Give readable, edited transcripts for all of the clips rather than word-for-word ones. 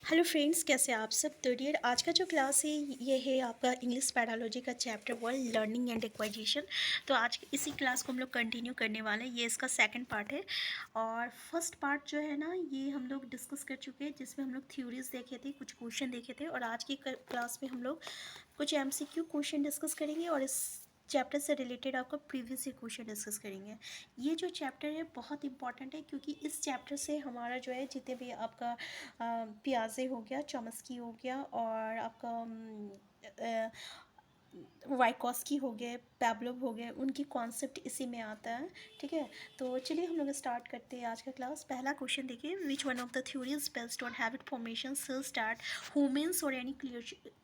Hello friends, कैसे आप सब। तो डियर, आज का जो क्लास है ये है आपका इंग्लिश पैरालॉजी का chapter world learning and acquisition. तो आज इसी क्लास को हम लोग कंटिन्यू करने वाले हैं। ये इसका सेकंड पार्ट है और फर्स्ट पार्ट जो है ना ये हम लोग डिस्कस कर चुके हैं, जिसमें हम लोग थ्योरीज देखे थे, कुछ क्वेश्चन देखे थे। और आज की क्लास में हम लोग कुछ MCQ क्वेश्चन डिस्कस करेंगे और इस चैप्टर से रिलेटेड आपका प्रीवियस ईयर क्वेश्चन डिस्कस करेंगे। ये जो चैप्टर है बहुत इंपॉर्टेंट है, क्योंकि इस चैप्टर से हमारा जो है जितने भी आपका पियाजे हो गया, चॉम्स्की हो गया और आपका वाइकॉस्की हो गए, पैब्लोव हो गए, उनकी कॉन्सेप्ट इसी में आता है। ठीक है, तो चलिए हम लोग स्टार्ट करते हैं आज का क्लास। पहला क्वेश्चन देखिए, which one of the theories based on habit formation sells that humans और any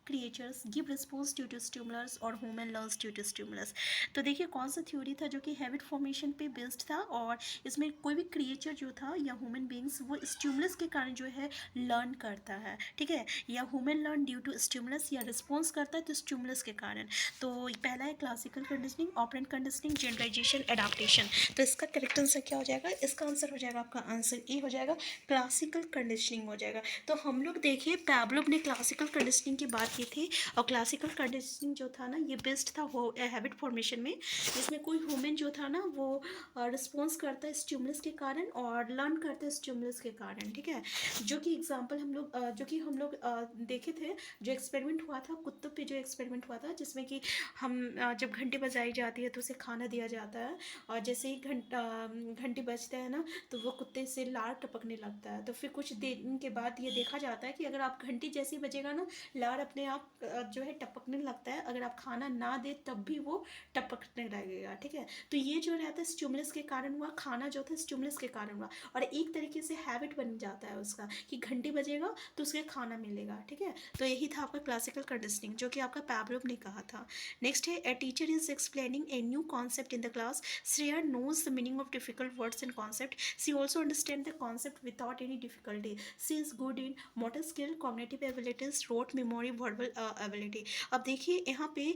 creatures give response due to stimulus और human learns due to stimulus. तो देखिए कौन सा थ्योरी था जो कि हैबिट फॉर्मेशन पे बेस्ड था, और इसमें कोई भी क्रिएचर जो था या ह्यूमन बींग्स वो स्टिमुलस के कारण जो है लर्न करता है। ठीक है, या human learn due to stimulus, या रिस्पॉन्स करता है तो स्टिमुलस के कारण। तो पहला है classical conditioning, operant conditioning, generalisation, adaptation. तो इसका करेक्ट आंसर क्या हो जाएगा? इसका आंसर हो जाएगा, आपका आंसर ए हो जाएगा, क्लासिकल कंडीशनिंग हो जाएगा। तो हम लोग देखिए पैब्लोव ने क्लासिकल कंडीशनिंग की बात की थी, और क्लासिकल कंडीशनिंग जो था ना ये बेस्ड था वो हैबिट फॉर्मेशन में, जिसमें कोई ह्यूमन जो था ना वो रिस्पॉन्स करता है स्टिमुलस के कारण और लर्न करता है स्टिमुलस के कारण। ठीक है, जो कि एग्जाम्पल हम लोग देखे थे, जो एक्सपेरिमेंट हुआ था कुत्तों पे, जो एक्सपेरिमेंट हुआ था जिसमें कि हम जब घंटी बजाई जाती है तो उसे खाना दिया जाता है, और जैसे ही घंटी बजता है ना तो वो कुत्ते से लार टपकने लगता है। तो फिर कुछ दिन के बाद ये देखा जाता है कि अगर आप घंटी जैसे ही बजेगा ना लार अपने आप जो है टपकने लगता है, अगर आप खाना ना दे तब भी वो टपकने लगेगा। ठीक है, तो ये जो रहता है स्टिमुलस के कारण हुआ, खाना जो था स्टिमुलस के कारण हुआ, और एक तरीके से हैबिट बन जाता है उसका कि घंटी बजेगा तो उसके खाना मिलेगा। ठीक है, तो यही था आपका क्लासिकल कंडीशनिंग जो कि आपका पैब्लोव ने कहा था। नेक्स्ट है, a teacher is explaining a new concept in the class, Shreya knows the meaning of difficult words and concept, she also understand the concept without any difficulty, she is good in motor skill, cognitive abilities, rote memory, verbal ability. अब देखिए यहाँ पे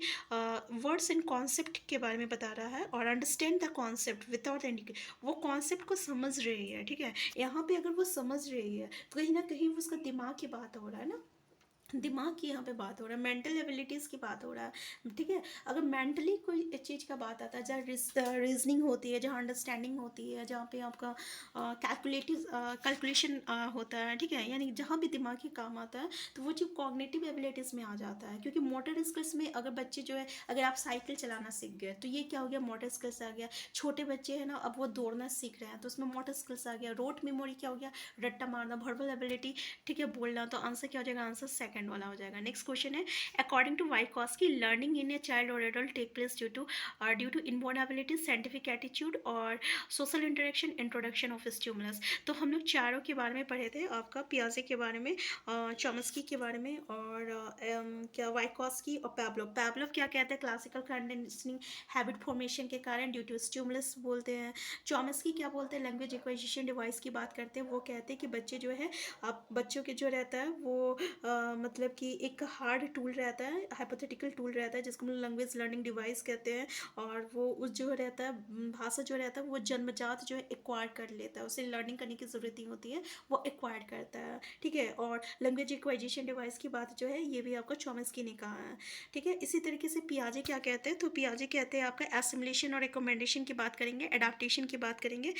words and concept के बारे में बता रहा है, और understand the concept without any, वो कॉन्सेप्ट को समझ रही है। ठीक है, यहाँ पे अगर वो समझ रही है तो कहीं ना कहीं वो उसका दिमाग की बात हो रहा है ना, दिमाग की यहाँ पे बात हो रहा है, मेंटल एबिलिटीज़ की बात हो रहा है। ठीक है, अगर मेंटली कोई चीज़ का बात आता है, जहाँ रीजनिंग होती है, जहाँ अंडरस्टैंडिंग होती है, जहाँ पे आपका कैलकुलेशन होता है। ठीक है, यानी जहाँ भी दिमागी काम आता है तो वो चीज़ कॉग्निटिव एबिलिटीज़ में आ जाता है। क्योंकि मोटर स्किल्स में अगर बच्चे जो है, अगर आप साइकिल चलाना सीख गए तो ये क्या हो गया, मोटर स्किल्स आ गया। छोटे बच्चे हैं ना, अब वो दौड़ना सीख रहे हैं तो उसमें मोटर स्किल्स आ गया। रोट मेमोरी क्या हो गया, रट्टा मारना, वर्बल एबिलिटी। ठीक है, बोलना। तो आंसर क्या हो जाएगा, आंसर सेकंड वाला हो जाएगा। नेक्स्ट क्वेश्चन है, according to Vygotsky learning in a child और adult take place due to inborn ability, scientific attitude और social interaction, introduction of stimulus. तो हम लोग चारों के बारे में पढ़े थे, आपका पियाजे के बारे में, चॉम्स्की के बारे में, और क्या वाइकॉस्की और पैब्लोव। पैब्लोव क्या कहते हैं, क्लासिकल कंडीशनिंग हैबिट फॉर्मेशन के कारण ड्यू टू स्टिमुलस बोलते हैं। चॉम्स्की क्या बोलते हैं, लैंग्वेज एक्वाजिशन डिवाइस की बात करते हैं। वो कहते हैं कि बच्चे जो है, आप बच्चों के जो रहता है वो मतलब कि एक हार्ड टूल रहता है, हाइपोथेटिकल टूल रहता है, जिसको हम लैंग्वेज लर्निंग डिवाइस कहते हैं। और वो उस जो रहता है भाषा जो रहता है वो जन्मजात जो है एक्वायर कर लेता है, उसे लर्निंग करने की ज़रूरत नहीं होती है, वो एक्वायर करता है। ठीक है, और लैंग्वेज एक्वाइजेशन डिवाइस की बात जो है ये भी आपका चॉम्स्की ने कहा है। ठीक है, इसी तरीके से पियाजे क्या कहते हैं, तो पियाजे कहते हैं आपका एसिमुलेशन और रिकमेंडेशन की बात करेंगे, एडाप्टेशन की बात करेंगे।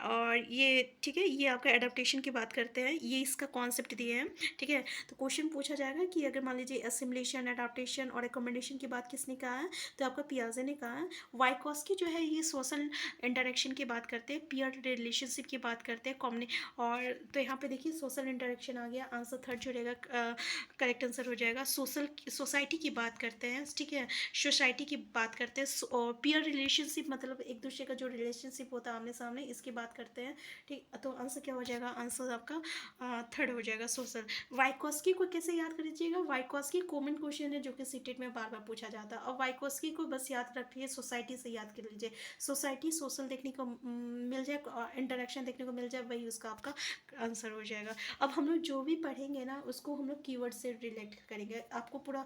और ये ठीक है, ये आपका एडाप्टेशन की बात करते हैं, ये इसका कॉन्सेप्ट दिए हैं। ठीक है, तो क्वेश्चन पूछा जाएगा कि अगर मान लीजिए एसिमुलेशन, एडाप्टेशन और रिकमेंडेशन की बात किसने कहा है, तो आपका पियाजे ने कहा है। वाइकॉस्की जो है ये सोशल इंटरेक्शन की बात करते हैं, पीयर रिलेशनशिप की बात करते हैं, कॉमन। और तो यहाँ पे देखिए सोशल इंटरेक्शन आ गया, आंसर थर्ड जो रहेगा करेक्ट आंसर हो जाएगा। सोसाइटी की बात करते हैं। ठीक है, सोसाइटी की बात करते हैं, और पीयर रिलेशनशिप मतलब एक दूसरे का जो रिलेशनशिप होता है आमने सामने, इसकी बात करते हैं। ठीक, तो आंसर क्या हो जाएगा, आंसर आपका थर्ड हो जाएगा, सोशल। वाइकॉस्की को कैसे याद कर लीजिएगा, वाइकॉस्की कॉमन क्वेश्चन है जो कि सीटेट में बार बार पूछा जाता है। और वाइकॉस्की को बस याद रखिए, सोसाइटी से याद कर लीजिए, सोसाइटी सोशल देखने को मिल जाए, इंटरेक्शन देखने को मिल जाए, वही उसका आपका आंसर हो जाएगा। अब हम लोग जो भी पढ़ेंगे ना उसको हम लोग कीवर्ड से रिलेट करेंगे, आपको पूरा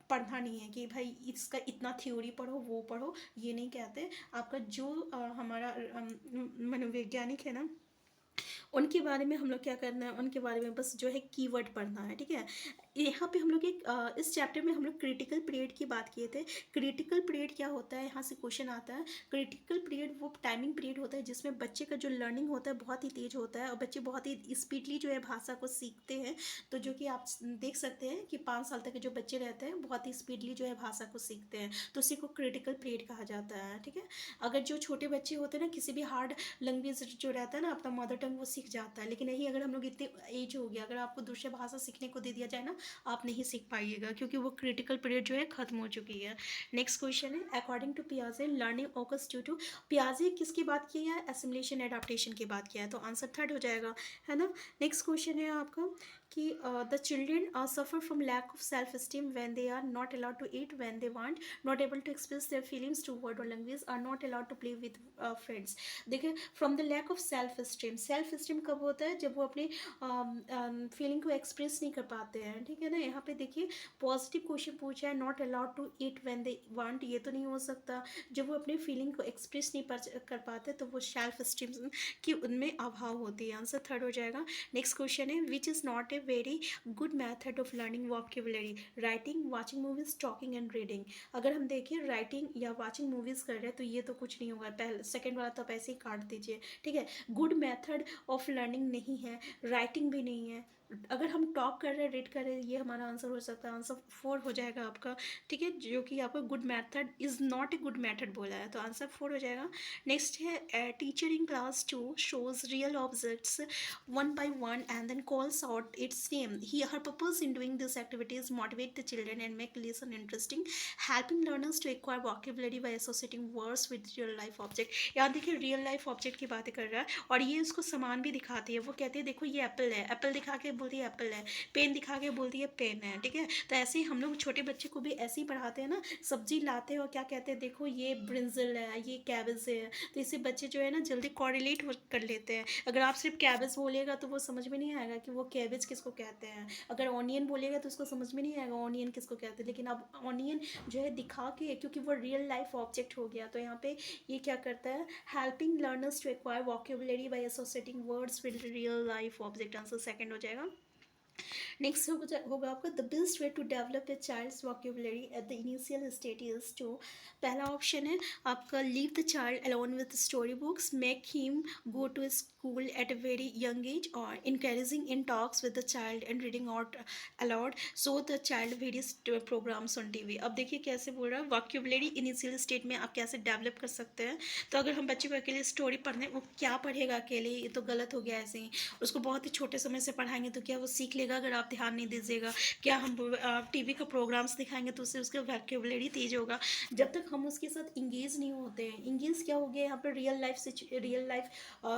पढ़ना नहीं है कि भाई इसका इतना थ्योरी पढ़ो वो पढ़ो, ये नहीं कहते। आपका जो हमारा मनोवैज्ञानिक है ना उनके बारे में हम लोग क्या करना है, उनके बारे में बस जो है कीवर्ड पढ़ना है, ठीक है। यहाँ पे हम लोग इस चैप्टर में हम लोग क्रिटिकल पीरियड की बात किए थे। क्रिटिकल पीरियड क्या होता है, यहाँ से क्वेश्चन आता है। क्रिटिकल पीरियड वो टाइमिंग पीरियड होता है जिसमें बच्चे का जो लर्निंग होता है बहुत ही तेज होता है और बच्चे बहुत ही स्पीडली जो है भाषा को सीखते हैं। तो जो कि आप देख सकते हैं कि 5 साल तक के जो बच्चे रहते हैं बहुत ही स्पीडली जो है भाषा को सीखते हैं, तो उसी को क्रिटिकल पीरियड कहा जाता है, ठीक है। अगर जो छोटे बच्चे होते हैं ना, किसी भी हार्ड लैंग्वेज जो रहता है ना अपना मदर टंग, वो सीख जाता है। लेकिन यही अगर हम लोग इतने एज हो गया, अगर आपको दूसरे भाषा सीखने को दे दिया जाए ना, आप नहीं सीख पाइएगा क्योंकि वो क्रिटिकल पीरियड जो है खत्म हो चुकी है। नेक्स्ट क्वेश्चन है, अकॉर्डिंग टू पियाजे लर्निंग ओकर्स ड्यू टू। पियाजे किसकी बात की है, एसिमिलेशन एडाप्टेशन की बात किया है, तो आंसर थर्ड हो जाएगा, है ना। नेक्स्ट क्वेश्चन है आपका कि the children suffer from lack of self esteem when they are not allowed to eat when they want, not able to express their feelings to word और language, are not allowed to play with friends. देखिए, from the lack of self esteem, self esteem कब होता है, जब वो अपनी feeling को express नहीं कर पाते हैं, ठीक है ना। यहाँ पे देखिए पॉजिटिव क्वेश्चन पूछा है, not allowed to eat when they want, ये तो नहीं हो सकता। जब वो अपनी फीलिंग को एक्सप्रेस नहीं कर पाते तो वो सेल्फ स्टीम की उनमें अभाव होती है, आंसर थर्ड हो जाएगा। नेक्स्ट क्वेश्चन है, which is not a very good method of learning vocabulary, writing, watching movies, talking and reading. अगर हम देखें राइटिंग या वाचिंग मूवीज कर रहे हैं तो ये तो कुछ नहीं होगा, पहले सेकंड वाला तो आप ऐसे ही काट दीजिए, ठीक है। गुड मेथड ऑफ लर्निंग नहीं है, राइटिंग भी नहीं है। अगर हम टॉक कर रहे हैं, रीड कर रहे हैं, ये हमारा आंसर हो सकता है, आंसर फोर हो जाएगा आपका, ठीक है। जो कि आपका good method is not a good method बोला है, तो आंसर फोर हो जाएगा। नेक्स्ट है, teacher in class 2 shows real objects one by one and then calls out its name. Her purpose in doing this activity is motivate the children and make lesson interesting, helping learners to acquire vocabulary by associating words with real life object. यहाँ देखिए real life object की बातें कर रहा है और ये उसको सामान भी दिखाती है। वो कहती है देखो ये एप्पल है, एप्पल दिखा के बोलती है एप्पल है, पेन दिखा के बोलती है पेन है, ठीक है। तो ऐसे ही हम लोग छोटे बच्चे को भी ऐसे ही पढ़ाते हैं ना, सब्जी लाते हैं और क्या कहते हैं, देखो ये ब्रिंजल है, ये कैबेज है, तो इससे बच्चे जो है ना जल्दी कॉरिलेट कर लेते हैं। अगर आप सिर्फ कैबेज बोलिएगा तो वो समझ में नहीं आएगा कि वो कैबेज किसको कहते हैं, अगर ऑनियन बोलिएगा तो उसको समझ में नहीं आएगा ऑनियन किसको कहते हैं। लेकिन अब ऑनियन जो है दिखा के, क्योंकि वो रियल लाइफ ऑब्जेक्ट हो गया, तो यहाँ पे ये क्या करता है, helping learners to acquire vocabulary by associating words with real life object, answer second हो जाएगा। नेक्स्ट होगा आपका the best way to develop a child's vocabulary at the initial stage is to. पहला ऑप्शन है आपका leave the child alone with story books, make him go to school at a very young age, और encouraging in talks with the child and reading out aloud so the child various programmes on TV. अब देखिए कैसे बोल रहा है, vocabulary initial stage में आप कैसे डेवलप कर सकते हैं। तो अगर हम बच्चे को अकेले स्टोरी पढ़ने, वो क्या पढ़ेगा अकेले, ये तो गलत हो गया ऐसे ही। उसको बहुत ही छोटे समय से पढ़ाएंगे तो क्या वो सीख लेगा अगर आप ध्यान नहीं दीजिएगा। क्या हम टीवी का प्रोग्राम्स दिखाएंगे तो उससे उसका वोकैबुलरी तेज होगा। जब तक हम उसके साथ इंगेज नहीं होते हैं, इंगेज क्या हो गया यहाँ पर, रियल लाइफ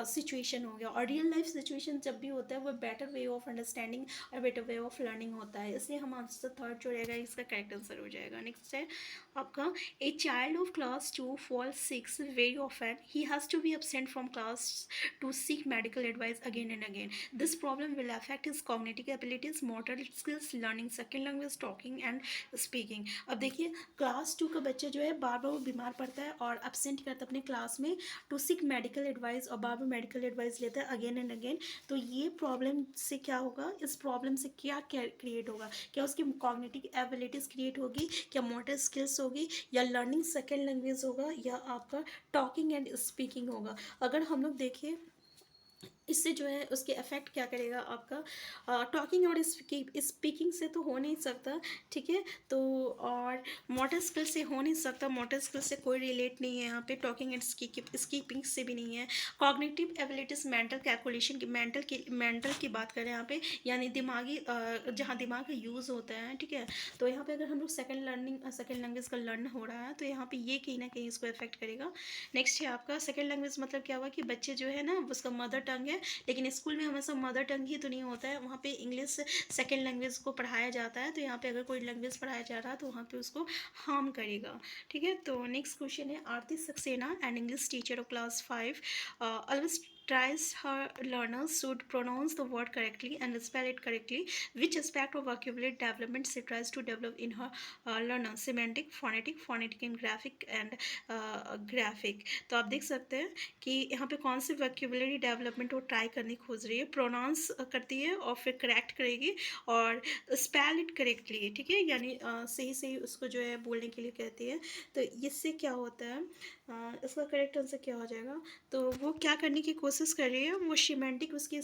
सिचुएशन हो गया, और रियल लाइफ सिचुएशन जब भी होता है वो बेटर वे ऑफ अंडरस्टैंडिंग और बेटर वे ऑफ लर्निंग होता है। इसलिए हम आंसर थर्ड जो रहेगा इसका करेक्ट आंसर हो जाएगा। नेक्स्ट है आपका, a child of class 2 falls sick very often, he has to be absent from class to seek medical advice again and again. This problem will affect his cognitive abilities, motor skills, learning second language, talking and speaking. अब देखिए class 2 का बच्चा जो है बार बार वो बीमार पड़ता है और एब्सेंट करता है अपने क्लास में टू सीक मेडिकल एडवाइस, और बार बार मेडिकल एडवाइस लेता है अगेन एंड अगेन। तो ये प्रॉब्लम से क्या होगा, इस प्रॉब्लम से क्या क्रिएट होगा, क्या उसकी कॉग्निटिव एबिलिटीज़ क्रिएट होगी, क्या मोटर स्किल्स होगी, या लर्निंग सेकेंड लैंग्वेज होगा, या आपका टॉकिंग एंड स्पीकिंग होगा। अगर हम लोग देखिए इससे जो है उसके इफेक्ट क्या करेगा आपका, टॉकिंग और स्पीकिंग से तो हो नहीं सकता, ठीक है। तो और मोटर स्किल से हो नहीं सकता, मोटर स्किल से कोई रिलेट नहीं है यहाँ पे, टॉकिंग एंड स्पीकिंग से भी नहीं है। कॉग्निटिव एबिलिटीज़ मेंटल कैलकुलेशन की, मेंटल की बात करें यहाँ पे, यानी दिमागी जहाँ दिमाग का यूज़ होता है, ठीक है। तो यहाँ पे अगर हम लोग सेकेंड लैंग्वेज का लर्न हो रहा है तो यहाँ पे ये कहीं ना कहीं इसको इफेक्ट करेगा। नेक्स्ट है आपका सेकेंड लैंग्वेज मतलब क्या हुआ कि बच्चे जो है ना उसका मदर टंग है, लेकिन स्कूल में हमेशा मदर टंग ही तो नहीं होता है, वहाँ पे इंग्लिश सेकेंड लैंग्वेज को पढ़ाया जाता है। तो यहाँ पे अगर कोई लैंग्वेज पढ़ाया जा रहा है तो वहाँ पे उसको हार्म करेगा, ठीक है। तो नेक्स्ट क्वेश्चन है, Aarti Saxena and English teacher of class 5 always tries her learners should pronounce the word correctly and spell it correctly. Which aspect of vocabulary development she tries to develop in her learner? Semantic, phonetic and graphic. तो आप देख सकते हैं कि यहाँ पे कौन सी vocabulary development वो ट्राई करने की खोज रही है. प्रोनाउंस करती है और फिर करेक्ट करेगी और स्पेल इट करेक्टली. ठीक है, यानी सही सही उसको जो है बोलने के लिए कहती है. तो इससे क्या होता है, इसका करेक्ट आंसर क्या हो जाएगा? तो वो क्या करने की कोशिश कर रही है, वो सीमेंटिक उसकी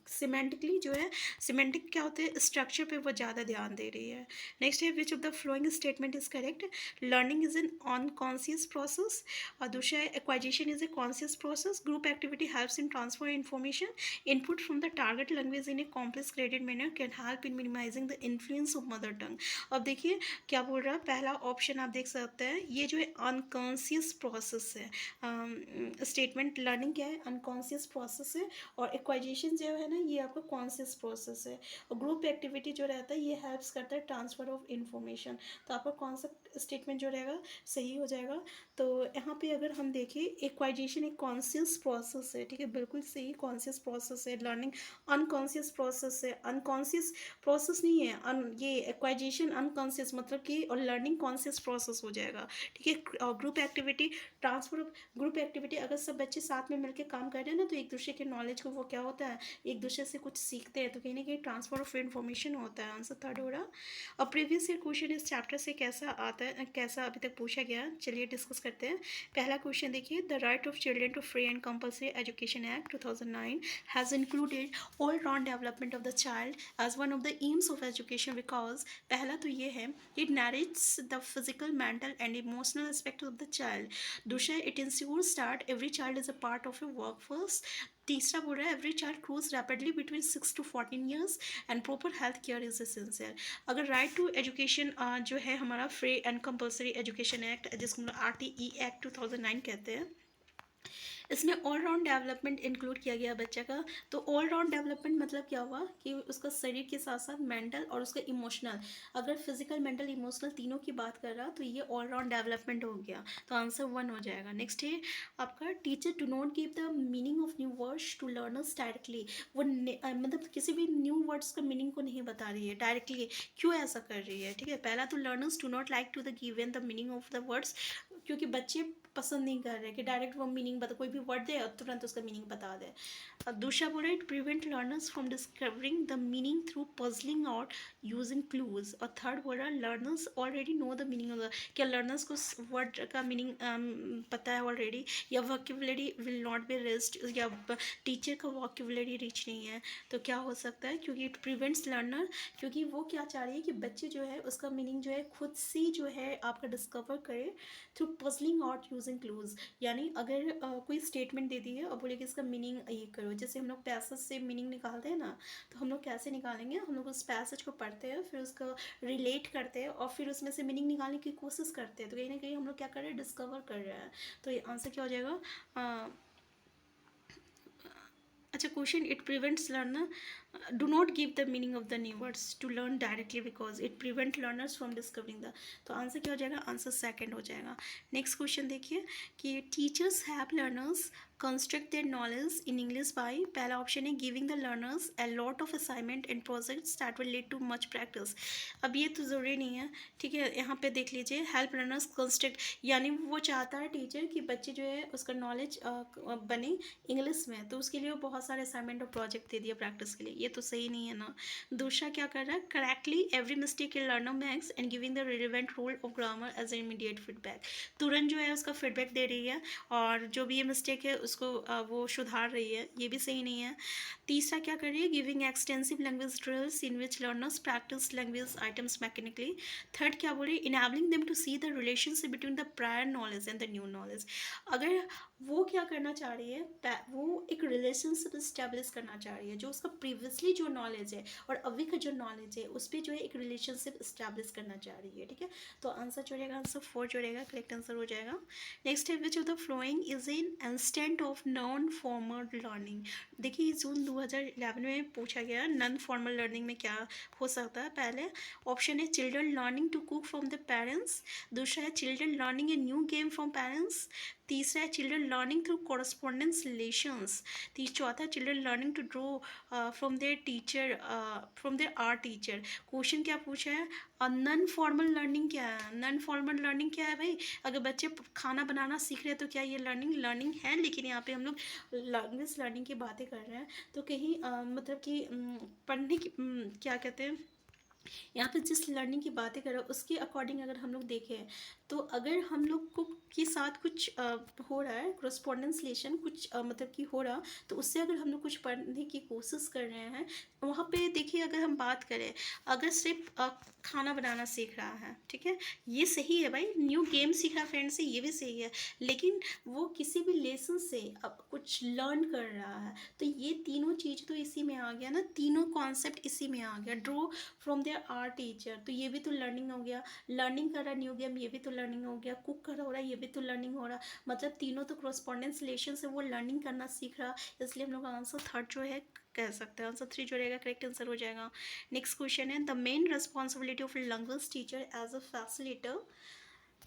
सीमेंटिकली जो है, सीमेंटिक क्या होते हैं, स्ट्रक्चर पे वो ज़्यादा ध्यान दे रही है. नेक्स्ट है which of the following statement is correct. Learning is an unconscious process. और दूसरा है acquisition is a conscious process. Group activity helps in transfer information. Input from the target language in a complex graded manner can help in minimising the influence of mother tongue. अब देखिए क्या बोल रहा है, पहला ऑप्शन आप देख सकते हैं, ये जो है अनकॉन्शियस प्रोसेस है. स्टेटमेंट लर्निंग क्या है, अनकॉन्शियस प्रोसेस है. और एक्वाइजेशन जो है ना, ये आपका कॉन्शियस प्रोसेस है. और ग्रुप एक्टिविटी जो रहता है, ये हेल्प्स करता है ट्रांसफर ऑफ इंफॉर्मेशन. तो आपका कौन सा स्टेटमेंट जो रहेगा सही हो जाएगा. तो यहाँ पे अगर हम देखें, एक्वाइजेशन एक कॉन्शियस प्रोसेस है. ठीक है, बिल्कुल सही, कॉन्शियस प्रोसेस है. लर्निंग अनकॉन्शियस प्रोसेस है, अनकॉन्शियस प्रोसेस नहीं है. ये एक्वाइजेशन अनकॉन्शियस मतलब कि, और लर्निंग कॉन्शियस प्रोसेस हो जाएगा. ठीक है, और group activity transfer of, group activity अगर सब बच्चे साथ में मिलकर काम कर रहे हैं ना, तो एक दूसरे के नॉलेज को वो क्या होता है, एक दूसरे से कुछ सीखते हैं. तो कहीं ना कहीं ट्रांसफर ऑफ इन्फॉर्मेशन होता है. आंसर थर्ड हो रहा. और प्रीवियस ईयर क्वेश्चन इस चैप्टर से कैसा आता है, कैसा अभी तक पूछा गया, चलिए डिस्कस करते हैं. पहला क्वेश्चन देखिए, the right of children to free and compulsory education act 2009 has included all round development of the child as one of the aims of education. Because पहला तो ये है, it narrates the physical, mental and emotional aspect of the child. दूसरा, it ensures that every child is a part of a workforce. तीसरा बोल रहा है, every child grows rapidly between 6 to 14 years and proper health care is essential. अगर right to education जो है हमारा free and compulsory education act, जिसको हम लोग RTE एक्ट 2009 कहते हैं, इसमें ऑल राउंड डेवलपमेंट इंक्लूड किया गया बच्चे का. तो ऑल राउंड डेवलपमेंट मतलब क्या हुआ कि उसका शरीर के साथ साथ मेंटल और उसका इमोशनल, अगर फिजिकल, मेंटल, इमोशनल तीनों की बात कर रहा, तो ये ऑल राउंड डेवलपमेंट हो गया. तो आंसर 1 हो जाएगा. नेक्स्ट है आपका, teacher do not give the meaning of new words to learners directly. वो मतलब किसी भी न्यू वर्ड्स का मीनिंग को नहीं बता रही है डायरेक्टली. क्यों ऐसा कर रही है? ठीक है, पहला तो learners do not like to the given the meaning of the words, क्योंकि बच्चे पसंद नहीं कर रहे कि डायरेक्ट वो मीनिंग बता, कोई भी वर्ड दे और तुरंत उसका मीनिंग बता दे. दूसरा बोल रहा है, it prevent learners from discovering the meaning through puzzling out using clues. और थर्ड बोल रहा है, learners already know the meaning of the, क्या लर्नर्स को वर्ड का मीनिंग पता है ऑलरेडी, या vocabulary will not be riched, या टीचर का वोकेबुलरी रिच नहीं है. तो क्या हो सकता है, क्योंकि इट प्रिवेंट्स लर्नर, क्योंकि वो क्या चाह रही है कि बच्चे जो है उसका मीनिंग जो है खुद से जो है आपका डिस्कवर करे through puzzling out using clues. यानी अगर कोई स्टेटमेंट दे दी है और बोले कि इसका मीनिंग ये करो, जैसे हम लोग पैसेज से मीनिंग निकालते हैं ना, तो हम लोग कैसे निकालेंगे, हम लोग उस पैसेज को पढ़ते हैं, फिर उसको रिलेट करते हैं और फिर उसमें से मीनिंग निकालने की कोशिश करते हैं. तो कहीं ना कहीं हम लोग क्या कर रहे हैं, डिस्कवर कर रहे हैं. तो ये आंसर क्या हो जाएगा? अच्छा question, it prevents learner do not give the meaning of the new words to learn directly because it prevent learners from discovering the. तो आंसर क्या हो जाएगा? आंसर सेकंड हो जाएगा. नेक्स्ट क्वेश्चन देखिए कि teachers have learners construct their knowledge in English by, पहला option है giving the learners a lot of assignment and projects that will lead too much practice. अब ये तो ज़रूरी नहीं है. ठीक है, यहाँ पे देख लीजिए, हेल्प लर्नर्स कंस्ट्रक्ट, यानी वो चाहता है टीचर कि बच्चे जो है उसका नॉलेज बने इंग्लिश में, तो उसके लिए वो बहुत सारे असाइनमेंट और प्रोजेक्ट दे दिया प्रैक्टिस के लिए. ये तो सही नहीं है ना. दूसरा क्या कर रहा है, correctly every mistake in learner makes and giving the relevant rule of grammar as an immediate feedback. तुरंत जो है उसका फीडबैक दे रही है और जो भी ये मिस्टेक है उसको वो सुधार रही है. ये भी सही नहीं है. तीसरा क्या कर रही है, giving extensive language drills in which learners practise language items mechanically. Third क्या बोल रही है, enabling them to see the relationship between the prior knowledge and the new knowledge. अगर वो क्या करना चाह रही है, वो एक रिलेशनशिप इस्टेब्लिश करना चाह रही है, जो उसका प्रीवियसली जो नॉलेज है और अभी का जो नॉलेज है उस पर जो है एक रिलेशनशिप इस्टेब्लिश करना चाह रही है. ठीक है, तो आंसर जो रहेगा, आंसर 4 जो रहेगा करेक्ट आंसर हो जाएगा. नेक्स्ट है, which of the following is in instant of non formal learning. देखिए जून 2011 में पूछा गया नॉन फॉर्मल लर्निंग में क्या हो सकता है. पहले ऑप्शन है children learning to cook from the parents. दूसरा है children learning a new game from parents. तीसरा है children learning through correspondence relations. चौथा children learning to draw from their teacher, from their art teacher. Question क्या पूछा है, non formal learning क्या है? नॉन फॉर्मल लर्निंग क्या है भाई? अगर बच्चे खाना बनाना सीख रहे हैं तो क्या ये लर्निंग है? लेकिन यहाँ पे हम लोग लैंग्वेज लर्निंग की बातें कर रहे हैं, तो कहीं मतलब कि पढ़ने की क्या कहते हैं, यहाँ पे जिस लर्निंग की बातें कर रहे हो उसके अकॉर्डिंग अगर हम लोग देखें, तो अगर हम लोग को के साथ कुछ हो रहा है, correspondence relation कुछ मतलब कि हो रहा, तो उससे अगर हम लोग कुछ पढ़ने की कोशिश कर रहे हैं, वहाँ पे देखिए अगर हम बात करें, अगर सिर्फ खाना बनाना सीख रहा है, ठीक है, ये सही है भाई, न्यू गेम सीख रहा फ्रेंड से, ये भी सही है, लेकिन वो किसी भी लेसन से अब कुछ लर्न कर रहा है, तो ये तीनों चीज़ तो इसी में आ गया ना, तीनों कॉन्सेप्ट इसी में आ गया। Draw from their art teacher, तो ये भी तो लर्निंग हो गया। लर्निंग कर रहा न्यू गेम, ये भी तो लर्निंग हो गया। कुक कर हो रहा है, ये भी तो लर्निंग हो रहा। मतलब तीनों तो correspondence रिलेशन से वो लर्निंग करना सीख रहा, इसलिए हम लोग आंसर थर्ड जो है कह सकते हैं, आंसर 3 जो रहेगा करेक्ट आंसर हो जाएगा। नेक्स्ट क्वेश्चन है, the main responsibility of language teacher as a facilitator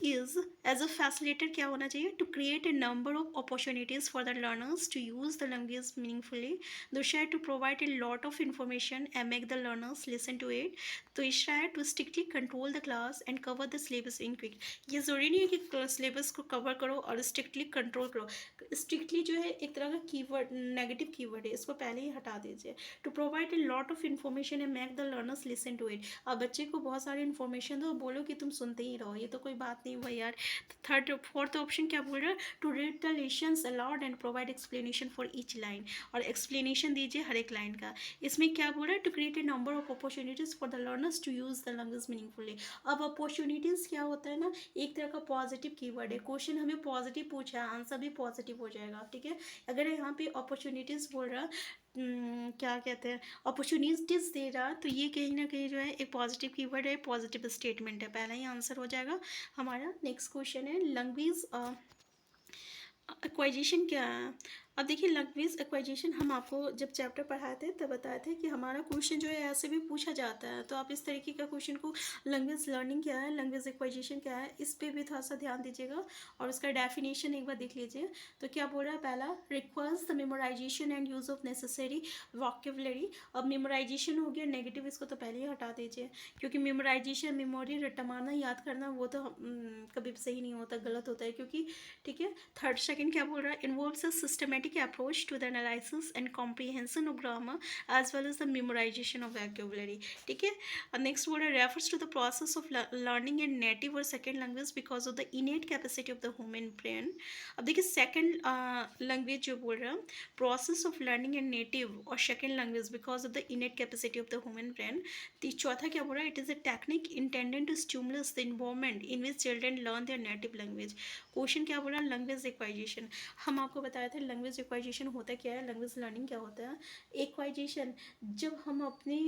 is, as a facilitator क्या होना चाहिए, to create a number of opportunities for the learners to use the language meaningfully. दूसरा है to provide a lot of information and make the learners listen to it. तीसरा है to strictly control the class and cover the syllabus in quick. ये ज़रूरी नहीं है कि syllabus को कवर करो और स्ट्रिक्टली कंट्रोल करो। स्ट्रिक्टली जो है एक तरह का कीवर्ड, नेगेटिव कीवर्ड है, इसको पहले ही हटा दीजिए। To provide a lot of information and make the learners listen to it. अब बच्चे को बहुत सारी इन्फॉर्मेशन दो, बोलो कि तुम सुनते ही रहो, ये तो कोई बात नहीं हुआ यार। थर्ड फोर्थ ऑप्शन क्या बोल रहा है, to read the lessons aloud and provide explanation for each line, और एक्सप्लेनेशन दीजिए हर एक लाइन का। इसमें क्या बोल रहा है, to create a number of opportunities for the learners to use the language meaningfully. अब अपॉर्चुनिटीज क्या होता है ना, एक तरह का पॉजिटिव कीवर्ड है, क्वेश्चन हमें पॉजिटिव पूछा है, आंसर भी पॉजिटिव हो जाएगा, ठीक है। अगर यहाँ पे अपॉर्चुनिटीज बोल रहा क्या कहते हैं, अपॉर्चुनिटीज दे रहा, तो ये कहीं ना कहीं जो है एक पॉजिटिव कीवर्ड है, पॉजिटिव स्टेटमेंट है, पहला ही आंसर हो जाएगा हमारा। नेक्स्ट क्वेश्चन है, लैंग्वेज एक्वाइजेशन क्या है। अब देखिए लैंग्वेज एक्वाइजेशन हम आपको जब चैप्टर पढ़ाए थे तब बताए थे कि हमारा क्वेश्चन जो है ऐसे भी पूछा जाता है, तो आप इस तरीके का क्वेश्चन को, लैंग्वेज लर्निंग क्या है, लैंग्वेज एक्वाइजेशन क्या है, इस पर भी थोड़ा सा ध्यान दीजिएगा और उसका डेफिनेशन एक बार देख लीजिए। तो क्या बोल रहा है, पहला, requires the memorisation and use of necessary vocabulary. अब मेमोराइजेशन हो गया नेगेटिव, इसको तो पहले ही हटा दीजिए, क्योंकि मेमोराइजेशन, मेमोरी रटमाना, याद करना, वो तो कभी सही नहीं होता, गलत होता है, क्योंकि ठीक है। थर्ड सेकंड क्या बोल रहा है, involves a systematic approach to the analysis and comprehension of grammar as well as the memorization of vocabulary, ठीक है। और नेक्स्ट बोल रहा है, refers to the process of learning in native or second language because of the innate capacity of the human brain। अब देखिए second language जो बोल रहा है, process of learning in native और second language because of the innate capacity of the human brain। चौथा क्या बोल रहा है, it is a technique intended to stimulate the environment in which children learn their native language। Question क्या बोल रहा है, लैंग्वेज एक्वाइजेशन। हम आपको बताया था लैंग्वेज एक्वाइजेशन होता क्या है, लैंग्वेज लर्निंग क्या होता है। एक्वाइजेशन, जब हम अपने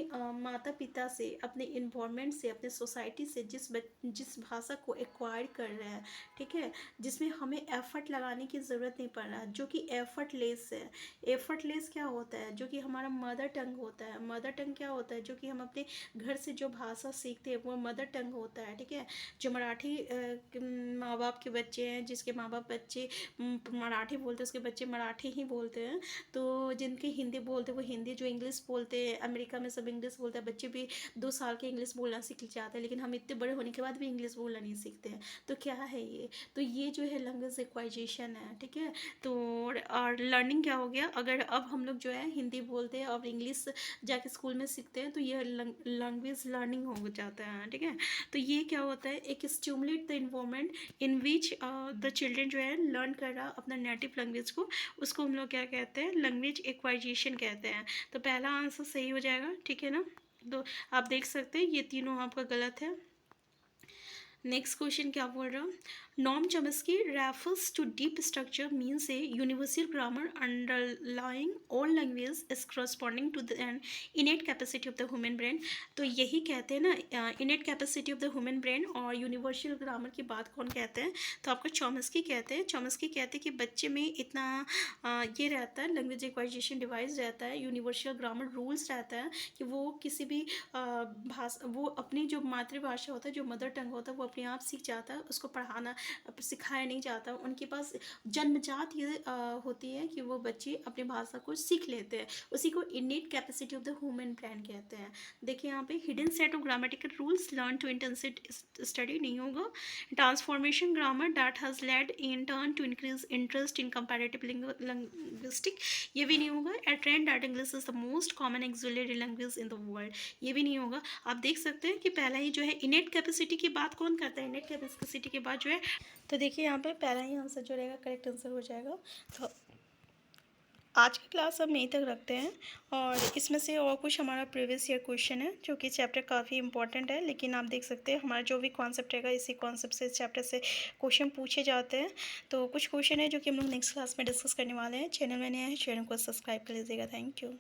माता पिता से, अपने इन्वायरमेंट से, अपने सोसाइटी से जिस भाषा को एक्वायर कर रहे हैं, ठीक है, जिसमें हमें एफर्ट लगाने की ज़रूरत नहीं पड़ रहा, जो कि एफर्टलेस है। एफर्टलेस क्या होता है, जो कि हमारा मदर टंग होता है। मदर टंग क्या होता है, जो कि हम अपने घर से जो भाषा सीखते हैं वो मदर टंग होता है, ठीक है। जो मराठी माँ बाप के बच्चे हैं, जिसके माँ बाप बच्चे मराठी बोलते हैं, उसके बच्चे मराठी ही बोलते हैं। तो जिनके हिंदी बोलते हैं वो हिंदी, जो इंग्लिश बोलते हैं, अमेरिका में सब इंग्लिश बोलते हैं, बच्चे भी 2 साल के इंग्लिश बोलना सीख जाते हैं, लेकिन हम इतने बड़े होने के बाद भी इंग्लिश बोलना नहीं सीखते हैं। तो क्या है ये, तो ये जो है लैंग्वेज एक्वाइजेशन है, ठीक है। तो और लर्निंग क्या हो गया, अगर अब हम लोग जो है हिंदी बोलते हैं और इंग्लिश जाके स्कूल में सीखते हैं, तो ये लैंग्वेज लर्निंग हो जाता है, ठीक है। तो ये क्या होता है, एक stimulate the environment in which the children जो है लर्न कर रहा अपना नेटिव लैंग्वेज को, उसको हम लोग क्या कहते हैं, लैंग्वेज एक्वाइजेशन कहते हैं। तो पहला आंसर सही हो जाएगा, ठीक है ना। तो आप देख सकते हैं ये तीनों आपका गलत है। नेक्स्ट क्वेश्चन क्या बोल रहा हूँ, नॉर्म Chomsky refers to deep structure means a universal grammar underlying all language is corresponding to the innate capacity of the human brain. तो यही कहते हैं ना, innate capacity of the human brain और यूनिवर्सल ग्रामर की बात कौन कहते हैं, तो आपको चॉम्स्की कहते हैं। चॉम्स्की कहते हैं कि बच्चे में इतना ये रहता है, लैंग्वेज एक्वाइजेशन डिवाइस रहता है, यूनिवर्सल ग्रामर रूल्स रहता है कि वो किसी भी भाषा, वो अपनी जो मातृभाषा होता है, जो मदर टंग होता है, वो अपने आप सीख जाता है, उसको पढ़ाना सिखाया नहीं जाता, उनके पास जन्मजात ये होती है कि वो बच्चे अपनी भाषा को सीख लेते हैं, उसी को innate capacity of the human brain कहते हैं। देखिए यहाँ पे hidden set of grammatical rules learn to intensive study नहीं होगा। Transformation grammar that has led in turn to increase interest in comparative linguistic, ये भी नहीं होगा। A trend that English is the most common auxiliary language in the world, ये भी नहीं होगा। आप देख सकते हैं कि पहला ही जो है इनेट कैपेसिटी की बात कौन करता है, इनेट कैपेसिटी के बाद जो है, तो देखिए यहाँ पे पहला ही आंसर जो रहेगा करेक्ट आंसर हो जाएगा। तो आज की क्लास हम यहीं तक रखते हैं, और इसमें से और कुछ हमारा प्रीवियस ईयर क्वेश्चन है जो कि चैप्टर काफ़ी इंपॉर्टेंट है, लेकिन आप देख सकते हैं हमारा जो भी कॉन्सेप्ट रहेगा इसी कॉन्सेप्ट से चैप्टर से क्वेश्चन पूछे जाते हैं। तो कुछ क्वेश्चन है जो कि हम लोग नेक्स्ट क्लास में डिस्कस करने वाले हैं। चैनल में नया है, चैनल को सब्सक्राइब कर लीजिएगा। Thank you.